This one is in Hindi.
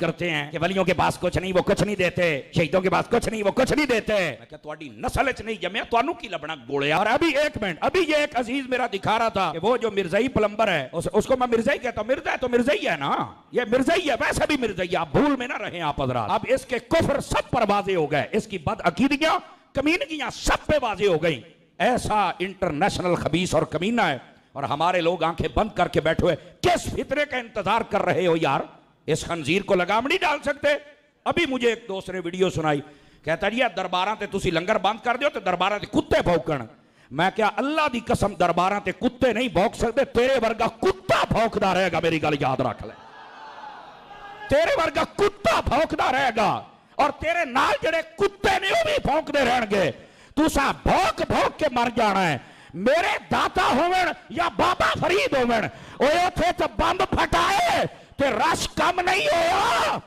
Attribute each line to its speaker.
Speaker 1: करते हैं कि वलियों के पास कुछ नहीं, वो कुछ नहीं देते, शहीदों के पास कुछ नहीं, वो कुछ नहीं देते। मैं क्या तुम्हारी नस्ल च नहीं जमया, तुहानू की लबना गोले। और अभी एक मिनट, अभी ये एक अजीज मेरा दिखा रहा था कि वो जो मिर्जाई प्लम्बर है, उसको मैं मिर्जाई कहता हूं। मिर्जा है तो मिर्जाई है ना, ये मिर्जाई है, वैसे भी मिर्जाई। आप भूल में ना रहे आप हज़रात। अब इसके कुफ्र सब पर वाज़े हो गए, इसकी बदअकीदगियां, कमीनगियां सब पे वाज़े हो गई। ऐसा इंटरनेशनल खबीस और कमीना है, और हमारे लोग आंखें बंद करके बैठे हुए किस फितरे का इंतजार कर रहे हो यार? इस खंजीर को लगाम नहीं डाल सकते? अभी मुझे एक दोस्त ने वीडियो सुनाई, कहता जी दरबारां ते तुसी लंगर बंद कर दो तो दरबारां ते कुत्ते भौंकण। मैं क्या अल्लाह दी कसम दरबारां ते कुत्ते नहीं भौंक सकते, तेरे वर्गा कुत्ता भौंकदा रहेगा। मेरी गल याद रख ले, तेरे वर्गा कुत्ता भौंकदा रहेगा, और तेरे नाल जेड़े कुत्ते ने वो भी भौंकदे रहणगे। तुसा भौंक भौंक के मर जाना है। मेरे दाता होवन या बाबा फरीद होवन, ओए उथे तो बंब फटाए ते रश कम नहीं होया।